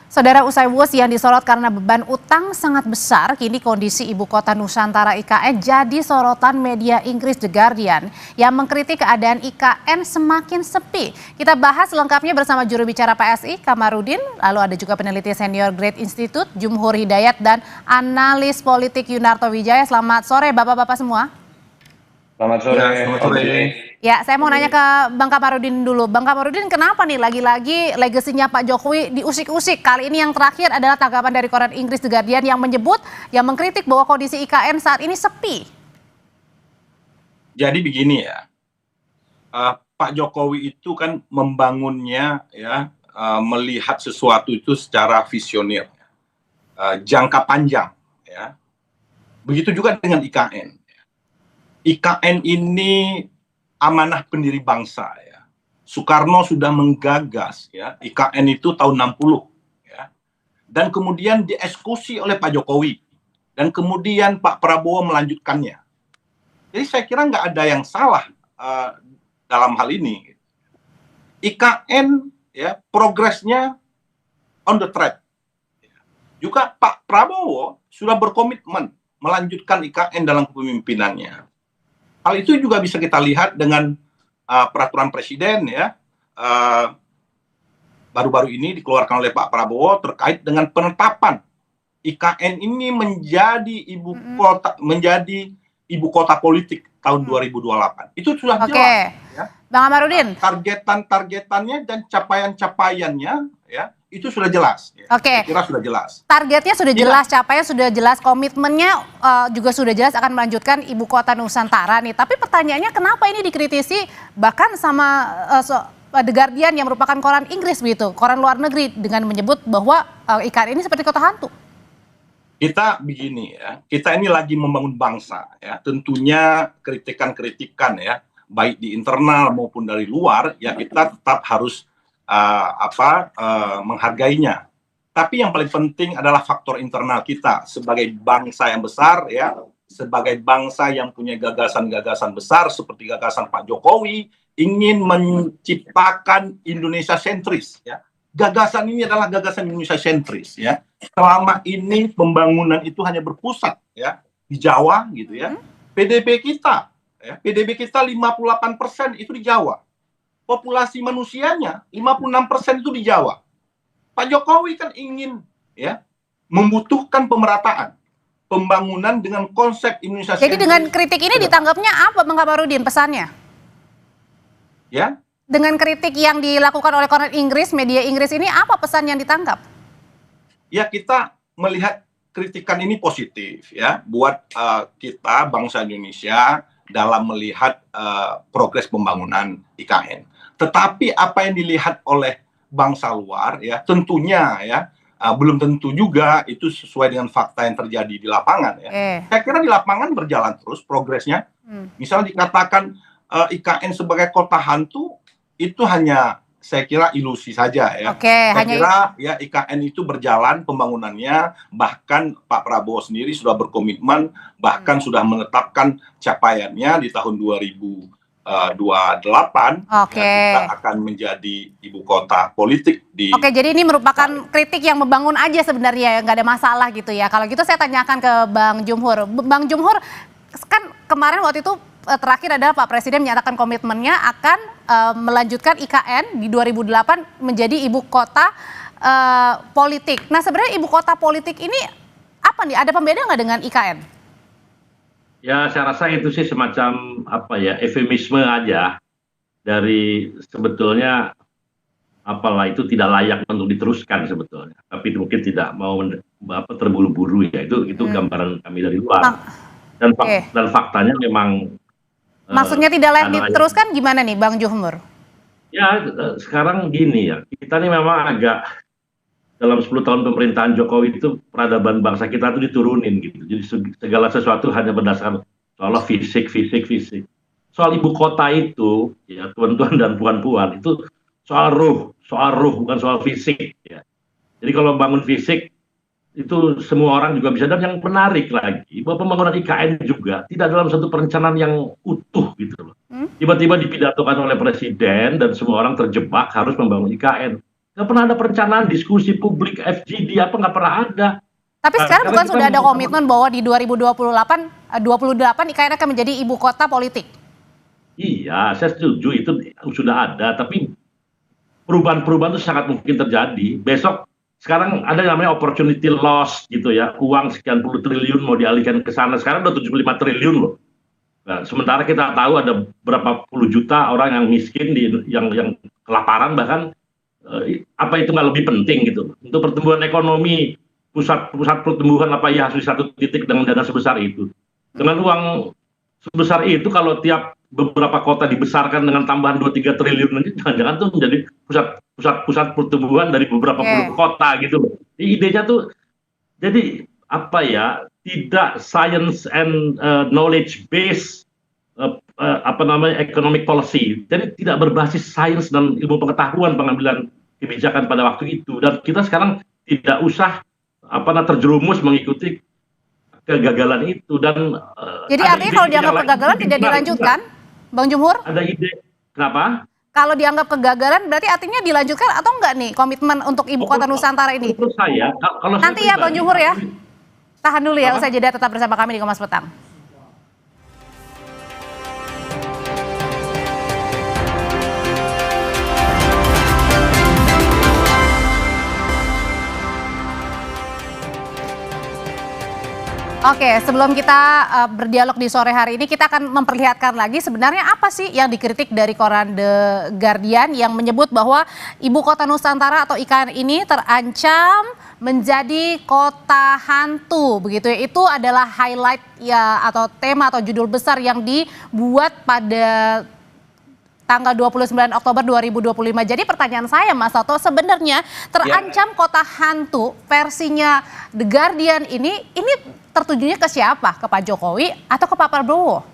Saudara, usai WUS yang disorot karena beban utang sangat besar, kini kondisi ibu kota Nusantara IKN jadi sorotan media Inggris The Guardian yang mengkritik keadaan IKN semakin sepi. Kita bahas lengkapnya bersama juru bicara PSI, Kamarudin, lalu ada juga peneliti senior Great Institute, Jumhur Hidayat, dan analis politik Yunarto Wijaya. Selamat sore Bapak-Bapak semua. Selamat sore. Selamat sore. Ya, saya mau nanya ke Bang Kamarudin dulu. Bang Kamarudin, kenapa nih lagi-lagi legasinya Pak Jokowi diusik-usik? Kali ini yang terakhir adalah tanggapan dari koran Inggris The Guardian yang mengkritik bahwa kondisi IKN saat ini sepi. Jadi begini ya, Pak Jokowi itu kan membangunnya ya, melihat sesuatu itu secara visioner, jangka panjang ya. Begitu juga dengan IKN. IKN ini amanah pendiri bangsa ya. Soekarno sudah menggagas ya IKN itu tahun 60 ya. Dan kemudian dieksekusi oleh Pak Jokowi dan kemudian Pak Prabowo melanjutkannya. Jadi saya kira nggak ada yang salah dalam hal ini. IKN ya progresnya on the track. Juga Pak Prabowo sudah berkomitmen melanjutkan IKN dalam kepemimpinannya. Hal itu juga bisa kita lihat dengan peraturan presiden ya, baru-baru ini dikeluarkan oleh Pak Prabowo terkait dengan penetapan IKN ini menjadi ibu kota politik tahun 2028. Itu sudah jelas. Ya. Bang Kamarudin. Targetannya dan capaian-capaiannya ya. Itu sudah jelas. Oke. Saya kira sudah jelas. Targetnya sudah jelas, capaian sudah jelas, komitmennya juga sudah jelas akan melanjutkan ibu kota Nusantara nih. Tapi pertanyaannya kenapa ini dikritisi bahkan sama The Guardian yang merupakan koran Inggris begitu, koran luar negeri dengan menyebut bahwa IKN ini seperti kota hantu. Kita begini ya, kita ini lagi membangun bangsa ya. Tentunya kritikan-kritikan ya, baik di internal maupun dari luar ya kita tetap harus menghargainya. Tapi yang paling penting adalah faktor internal kita sebagai bangsa yang besar ya, sebagai bangsa yang punya gagasan-gagasan besar seperti gagasan Pak Jokowi ingin menciptakan Indonesia sentris ya. Gagasan ini adalah gagasan Indonesia sentris ya. Selama ini pembangunan itu hanya berpusat ya di Jawa gitu ya. PDB kita 58% itu di Jawa. Populasi manusianya 56% itu di Jawa. Pak Jokowi kan ingin ya membutuhkan pemerataan, pembangunan dengan konsep Indonesia. Jadi dengan kritik ini ditanggapnya apa Bang Kamarudin pesannya? Ya. Dengan kritik yang dilakukan oleh koran Inggris, media Inggris ini apa pesan yang ditangkap? Ya, kita melihat kritikan ini positif ya buat kita bangsa Indonesia dalam melihat progres pembangunan IKN. Tetapi apa yang dilihat oleh bangsa luar ya tentunya ya belum tentu juga itu sesuai dengan fakta yang terjadi di lapangan ya. Saya kira di lapangan berjalan terus progresnya. Misalnya dikatakan IKN sebagai kota hantu itu hanya saya kira ilusi saja ya. Saya kira ya IKN itu berjalan pembangunannya, bahkan Pak Prabowo sendiri sudah berkomitmen, bahkan sudah menetapkan capaiannya di tahun 2028 ya, kita akan menjadi ibu kota politik di. Jadi ini merupakan kritik yang membangun aja sebenarnya, nggak ada masalah gitu ya. Kalau gitu saya tanyakan ke Bang Jumhur. Bang Jumhur, kan kemarin waktu itu terakhir adalah Pak Presiden menyatakan komitmennya akan melanjutkan IKN di 2008 menjadi ibu kota politik. Nah sebenarnya ibu kota politik ini apa nih? Ada pembeda nggak dengan IKN? Ya saya rasa itu sih semacam eufemisme aja dari sebetulnya apalah itu tidak layak untuk diteruskan sebetulnya. Tapi mungkin tidak mau terburu-buru ya itu gambaran kami dari luar. Dan faktanya memang. Maksudnya tidak layak diteruskan gimana nih Bang Jumhur? Ya sekarang gini ya, kita nih memang agak dalam 10 tahun pemerintahan Jokowi itu peradaban bangsa kita tuh diturunin gitu. Jadi segala sesuatu hanya berdasarkan soal fisik. Soal ibu kota itu ya tuan-tuan dan puan-puan itu soal ruh bukan soal fisik ya. Jadi kalau bangun fisik itu semua orang juga bisa, dan yang menarik lagi bahwa pembangunan IKN juga tidak dalam satu perencanaan yang utuh gitu loh. Tiba-tiba dipidatokan oleh presiden dan semua orang terjebak harus membangun IKN. Nggak pernah ada perencanaan diskusi publik FGD apa, nggak pernah ada. Tapi sekarang Karena bukan kita sudah ada mau- komitmen bahwa di 2028 IKN akan menjadi ibu kota politik. Iya, saya setuju itu sudah ada, tapi perubahan-perubahan itu sangat mungkin terjadi. Besok sekarang ada yang namanya opportunity loss gitu ya, uang sekian puluh triliun mau dialihkan ke sana, sekarang udah 75 triliun loh. Nah, sementara kita tahu ada berapa puluh juta orang yang miskin yang kelaparan, bahkan apa itu nggak lebih penting gitu untuk pertumbuhan ekonomi, pusat pertumbuhan apa ya, harus di satu titik dengan dana sebesar itu, dengan uang sebesar itu. Kalau tiap beberapa kota dibesarkan dengan tambahan 2-3 triliun nanti, jangan-jangan tuh menjadi pusat pertumbuhan dari beberapa puluh kota gitu loh. Idenya tuh jadi apa ya, tidak science and knowledge based apa namanya economic policy, jadi tidak berbasis sains dan ilmu pengetahuan pengambilan kebijakan pada waktu itu. Dan kita sekarang tidak usah terjerumus mengikuti kegagalan itu. Dan Jadi artinya kalau dianggap kegagalan tidak dilanjutkan, Bang Jumhur? Ada ide kenapa? Kalau dianggap kegagalan berarti artinya dilanjutkan atau enggak nih komitmen untuk ibu kota Nusantara ini? Menurut saya, kalau Nanti saya ya Bang Jumhur ya. Tahan dulu ya, usai jeda tetap bersama kami di Kompas Petang. Oke, sebelum kita berdialog di sore hari ini, kita akan memperlihatkan lagi sebenarnya apa sih yang dikritik dari koran The Guardian yang menyebut bahwa ibu kota Nusantara atau IKN ini terancam menjadi kota hantu, begitu ya. Itu adalah highlight ya atau tema atau judul besar yang dibuat pada tanggal 29 Oktober 2025. Jadi pertanyaan saya Mas Toto, sebenarnya terancam kota hantu versinya The Guardian ini tertujunya ke siapa? Ke Pak Jokowi atau ke Pak Prabowo?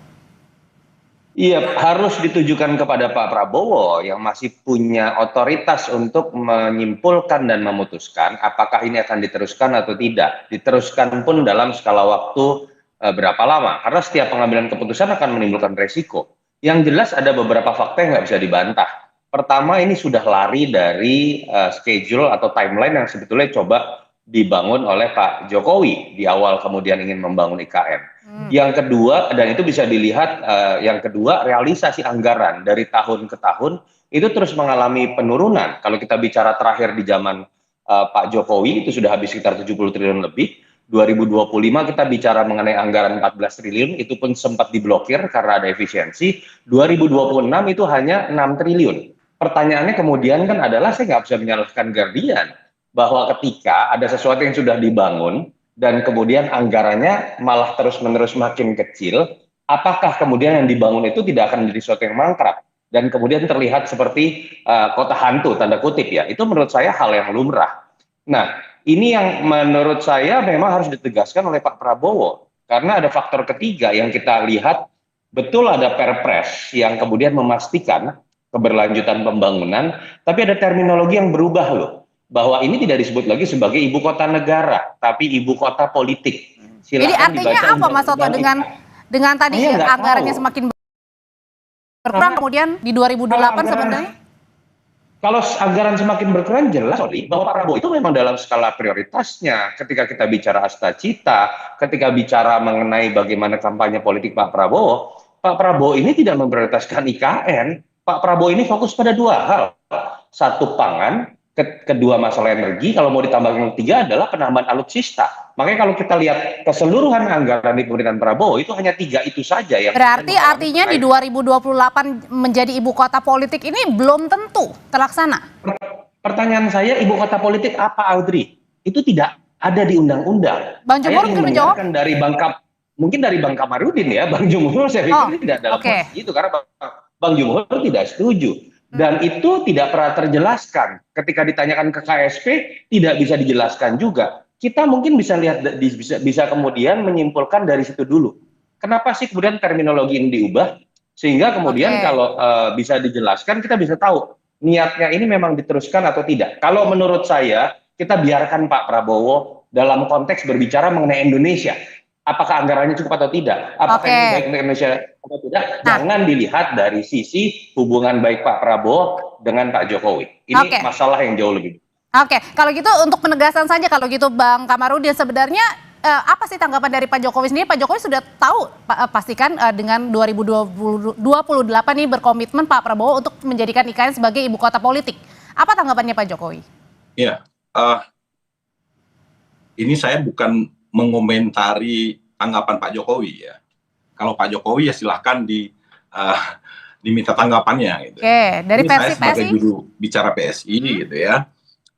Iya, harus ditujukan kepada Pak Prabowo yang masih punya otoritas untuk menyimpulkan dan memutuskan apakah ini akan diteruskan atau tidak. Diteruskan pun dalam skala waktu berapa lama, karena setiap pengambilan keputusan akan menimbulkan resiko. Yang jelas ada beberapa fakta yang nggak bisa dibantah. Pertama, ini sudah lari dari schedule atau timeline yang sebetulnya coba dibangun oleh Pak Jokowi di awal kemudian ingin membangun IKN. Yang kedua, dan itu bisa dilihat, yang kedua realisasi anggaran dari tahun ke tahun itu terus mengalami penurunan. Kalau kita bicara terakhir di zaman Pak Jokowi itu sudah habis sekitar 70 triliun lebih. 2025 kita bicara mengenai anggaran 14 triliun, itu pun sempat diblokir karena ada efisiensi. 2026 itu hanya 6 triliun. Pertanyaannya kemudian kan adalah, saya nggak bisa menyalahkan Guardian bahwa ketika ada sesuatu yang sudah dibangun dan kemudian anggarannya malah terus-menerus makin kecil, apakah kemudian yang dibangun itu tidak akan menjadi sesuatu yang mangkrak dan kemudian terlihat seperti kota hantu, tanda kutip ya. Itu menurut saya hal yang lumrah. Nah, ini yang menurut saya memang harus ditegaskan oleh Pak Prabowo, karena ada faktor ketiga yang kita lihat, betul ada Perpres yang kemudian memastikan keberlanjutan pembangunan, tapi ada terminologi yang berubah loh, bahwa ini tidak disebut lagi sebagai ibu kota negara, tapi ibu kota politik. Jadi artinya apa Mas Toto dengan tadi anggarannya semakin berkurang kemudian di 2008 sebenarnya? Kalau anggaran semakin berkurang, jelas bahwa Pak Prabowo itu memang dalam skala prioritasnya. Ketika kita bicara Asta Cita, ketika bicara mengenai bagaimana kampanye politik Pak Prabowo ini tidak memprioritaskan IKN. Pak Prabowo ini fokus pada dua hal. Satu, pangan. Kedua, masalah energi. Kalau mau ditambah yang ketiga adalah penambahan alutsista. Makanya kalau kita lihat keseluruhan anggaran di pemerintahan Prabowo itu hanya 3 itu saja yang berarti artinya di 2028 menjadi ibu kota politik ini belum tentu terlaksana. Pertanyaan saya, ibu kota politik apa, Audrey? Itu tidak ada di undang-undang. Bang Jumhur mungkin menjawab. Mungkin dari Bang Kamarudin ya, Bang Jumhur saya pikir tidak dalam posisi itu karena Bang Jumhur tidak setuju. Dan itu tidak pernah terjelaskan. Ketika ditanyakan ke KSP, tidak bisa dijelaskan juga. Kita mungkin bisa lihat, bisa kemudian menyimpulkan dari situ dulu. Kenapa sih kemudian terminologi ini diubah? Sehingga kemudian kalau bisa dijelaskan, kita bisa tahu niatnya ini memang diteruskan atau tidak. Kalau menurut saya, kita biarkan Pak Prabowo dalam konteks berbicara mengenai Indonesia. apakah anggarannya cukup atau tidak, apakah ini baik untuk Indonesia atau tidak, jangan dilihat dari sisi hubungan baik Pak Prabowo dengan Pak Jokowi. Ini masalah yang jauh lebih. Oke, kalau gitu untuk penegasan saja kalau gitu Bang Kamarudin, sebenarnya apa sih tanggapan dari Pak Jokowi sendiri? Pak Jokowi sudah tahu pastikan dengan 2028 ini berkomitmen Pak Prabowo untuk menjadikan IKN sebagai ibu kota politik. Apa tanggapannya Pak Jokowi? Ya, ini saya bukan mengomentari tanggapan Pak Jokowi ya. Kalau Pak Jokowi ya silahkan diminta tanggapannya gitu. Oke, dari Ini versi saya sebagai PSI? juru bicara PSI gitu ya.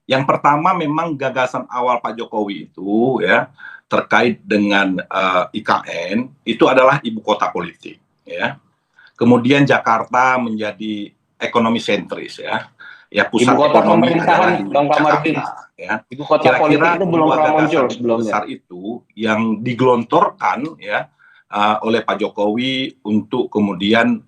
Yang pertama memang gagasan awal Pak Jokowi itu ya terkait dengan IKN itu adalah ibu kota politik ya. Kemudian Jakarta menjadi ekonomi sentris ya. Ya pusat ibu kota ekonomi pemerintahan, Bang Jakarta Kamarudin. ya. Ibu kota Kira-kira politik itu belum pernah muncul sebelumnya. besar itu yang digelontorkan ya oleh Pak Jokowi untuk kemudian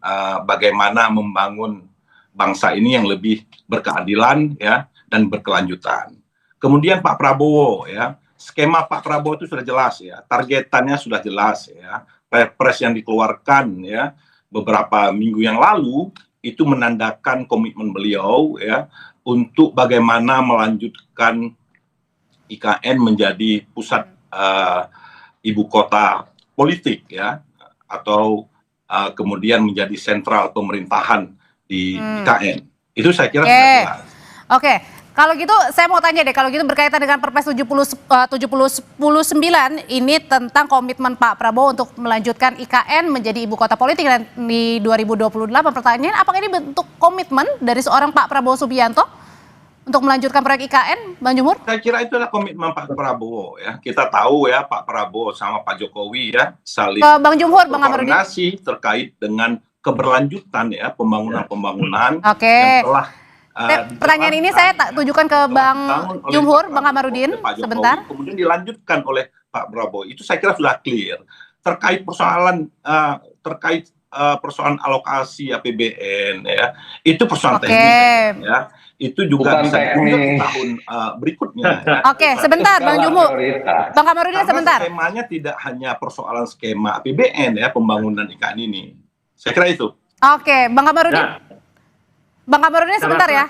bagaimana membangun bangsa ini yang lebih berkeadilan ya dan berkelanjutan. Kemudian Pak Prabowo ya, skema Pak Prabowo itu sudah jelas ya, targetannya sudah jelas ya. Perpres yang dikeluarkan ya beberapa minggu yang lalu itu menandakan komitmen beliau ya untuk bagaimana melanjutkan IKN menjadi pusat ibu kota politik ya, atau kemudian menjadi sentral pemerintahan di IKN. Itu saya kira sudah jelas. Oke, kalau gitu saya mau tanya deh, kalau gitu berkaitan dengan Perpres 79 ini tentang komitmen Pak Prabowo untuk melanjutkan IKN menjadi ibu kota politik dan di 2028, pertanyaan apakah ini bentuk komitmen dari seorang Pak Prabowo Subianto untuk melanjutkan proyek IKN, Bang Jumhur? Saya kira itu adalah komitmen Pak Prabowo ya. Kita tahu ya Pak Prabowo sama Pak Jokowi ya saling Bang Jumhur, Bang Kamarudin. koordinasi terkait dengan keberlanjutan ya pembangunan Oke. yang telah pertanyaan ini saya tujukan ke Bang Jumhur, Bang Kamarudin, sebentar. Kemudian dilanjutkan oleh Pak Prabowo. Itu saya kira sudah clear. Terkait persoalan persoalan alokasi APBN ya, itu persoalan teknis ya. Itu juga bisa di tahun berikutnya. Ya. Oke, sebentar Bang Jumhur. Bang Kamarudin sebentar. Skemanya tidak hanya persoalan skema APBN ya, pembangunan IKN ini. Saya kira itu. Oke, Bang Kamarudin. Bang Kamarudin sebentar ya.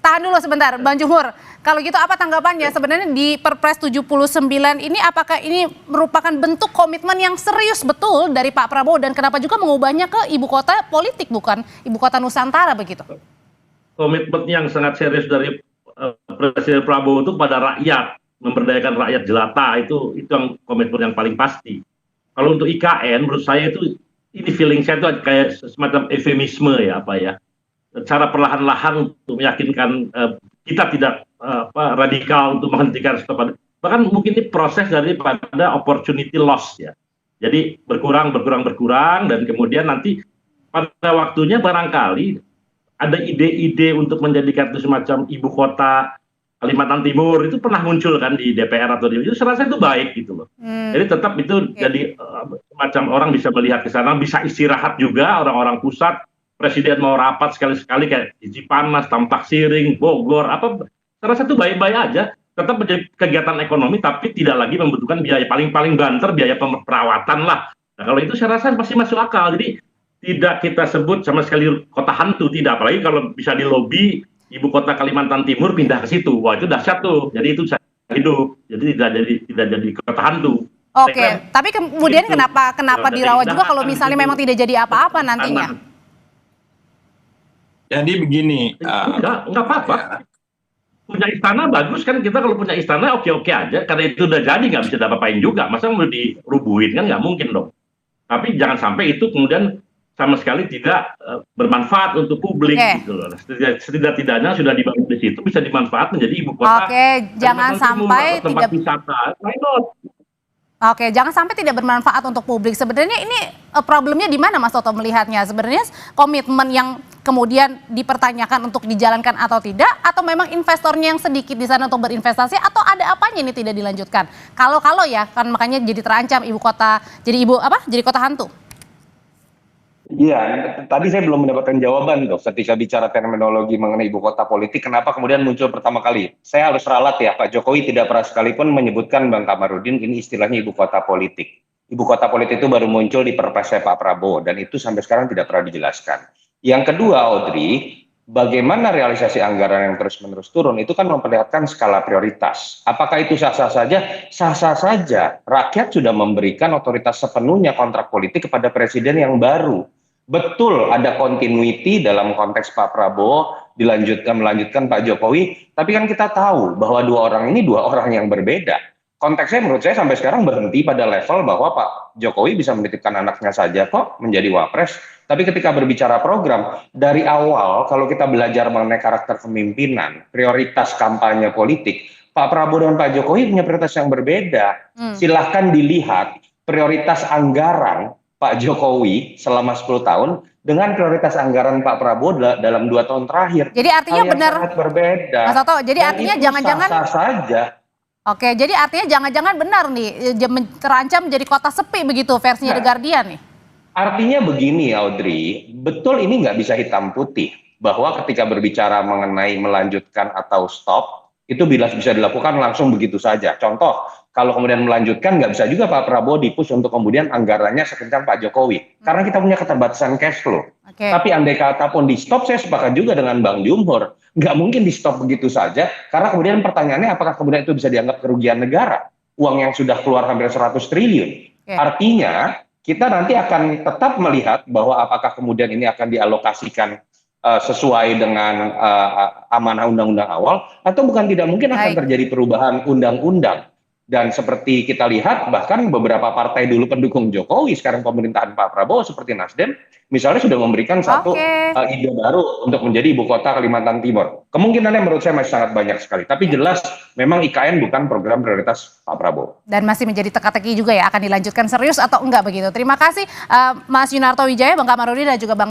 Tahan dulu sebentar, Bang Jumhur. Kalau gitu apa tanggapannya sebenarnya di Perpres 79 ini, apakah ini merupakan bentuk komitmen yang serius betul dari Pak Prabowo dan kenapa juga mengubahnya ke ibu kota politik bukan ibu kota Nusantara begitu? Komitmen yang sangat serius dari Presiden Prabowo itu pada rakyat, memberdayakan rakyat jelata, itu yang komitmen yang paling pasti. Kalau untuk IKN menurut saya itu ini feeling saya itu kayak semacam eufemisme ya cara perlahan-lahan untuk meyakinkan kita tidak radikal untuk menghentikan stop. Bahkan mungkin ini proses daripada opportunity loss ya. Jadi berkurang dan kemudian nanti pada waktunya barangkali ada ide-ide untuk menjadikan itu semacam ibu kota Kalimantan Timur itu pernah muncul kan di DPR atau di itu, saya rasa itu baik gitu loh. Jadi tetap itu jadi semacam orang bisa melihat ke sana, bisa istirahat juga orang-orang pusat. Presiden mau rapat sekali-sekali kayak di Cipanas, Tampak Siring, Bogor, saya rasa itu baik-baik aja. Tetap menjadi kegiatan ekonomi, tapi tidak lagi membutuhkan biaya paling banter, biaya perawatan lah. Nah, kalau itu saya rasa pasti masuk akal. Jadi tidak kita sebut sama sekali kota hantu, tidak. Apalagi kalau bisa dilobi ibu kota Kalimantan Timur pindah ke situ, wah itu dahsyat tuh. Jadi itu bisa hidup. Jadi tidak jadi kota hantu. Oke, tapi kemudian kenapa dirawat juga kalau misalnya memang tidak jadi apa-apa nantinya? Jadi begini, enggak apa-apa. Punya istana bagus kan, kita kalau punya istana oke-oke aja, karena itu udah jadi nggak bisa diapa-apain juga, masa mau dirubuhin kan nggak mungkin dong. Tapi jangan sampai itu kemudian sama sekali tidak bermanfaat untuk publik gitu loh. Setidak-tidaknya sudah dibangun di situ bisa dimanfaat menjadi ibu kota. Oke, jangan sampai tempat wisata. Oke, jangan sampai tidak bermanfaat untuk publik. Sebenarnya ini problemnya di mana Mas Toto melihatnya? Sebenarnya komitmen yang kemudian dipertanyakan untuk dijalankan atau tidak, atau memang investornya yang sedikit di sana untuk berinvestasi, atau ada apanya ini tidak dilanjutkan? Kalau ya kan makanya jadi terancam ibu kota, jadi kota hantu. Iya, tadi saya belum mendapatkan jawaban tuh ketika bicara terminologi mengenai ibu kota politik, kenapa kemudian muncul pertama kali. Saya harus ralat ya, Pak Jokowi tidak pernah sekalipun menyebutkan Bang Kamarudin ini istilahnya ibu kota politik. Ibu kota politik itu baru muncul di Perpresnya Pak Prabowo, dan itu sampai sekarang tidak pernah dijelaskan. Yang kedua, Audrey, bagaimana realisasi anggaran yang terus-menerus turun itu kan memperlihatkan skala prioritas. Apakah itu sah-sah saja? Sah-sah saja. Rakyat sudah memberikan otoritas sepenuhnya kontrak politik kepada presiden yang baru. Betul ada continuity dalam konteks Pak Prabowo melanjutkan Pak Jokowi, tapi kan kita tahu bahwa dua orang ini dua orang yang berbeda. Konteksnya menurut saya sampai sekarang berhenti pada level bahwa Pak Jokowi bisa menitipkan anaknya saja kok menjadi wapres. Tapi ketika berbicara program, dari awal kalau kita belajar mengenai karakter kepemimpinan, prioritas kampanye politik, Pak Prabowo dan Pak Jokowi punya prioritas yang berbeda. Silahkan dilihat prioritas anggaran Pak Jokowi selama 10 tahun dengan prioritas anggaran Pak Prabowo dalam 2 tahun terakhir. Jadi artinya Hal yang benar, sangat berbeda. Mas Toto, jadi Dan artinya itu jangan-jangan sah-sah saja. Oke, jadi artinya jangan-jangan benar nih terancam menjadi kota sepi begitu versinya The Guardian nih. Artinya begini Audrey, betul ini nggak bisa hitam putih bahwa ketika berbicara mengenai melanjutkan atau stop itu bisa dilakukan langsung begitu saja. Contoh, kalau kemudian melanjutkan nggak bisa juga Pak Prabowo dipush untuk kemudian anggarannya sekencang Pak Jokowi, karena kita punya keterbatasan cash flow. Tapi andai kata pun di stop, saya sepakat juga dengan Bang Jumhur, nggak mungkin di stop begitu saja, karena kemudian pertanyaannya apakah kemudian itu bisa dianggap kerugian negara, uang yang sudah keluar hampir 100 triliun. Artinya kita nanti akan tetap melihat bahwa apakah kemudian ini akan dialokasikan sesuai dengan amanah undang-undang awal, atau bukan tidak mungkin akan terjadi perubahan undang-undang. Dan seperti kita lihat, bahkan beberapa partai dulu pendukung Jokowi, sekarang pemerintahan Pak Prabowo seperti Nasdem, misalnya sudah memberikan satu ide baru untuk menjadi ibu kota Kalimantan Timur. Kemungkinannya menurut saya masih sangat banyak sekali. Tapi jelas memang IKN bukan program prioritas Pak Prabowo. Dan masih menjadi teka-teki juga ya, akan dilanjutkan serius atau enggak begitu. Terima kasih Mas Yunarto Wijaya, Bang Kamarudin dan juga Bang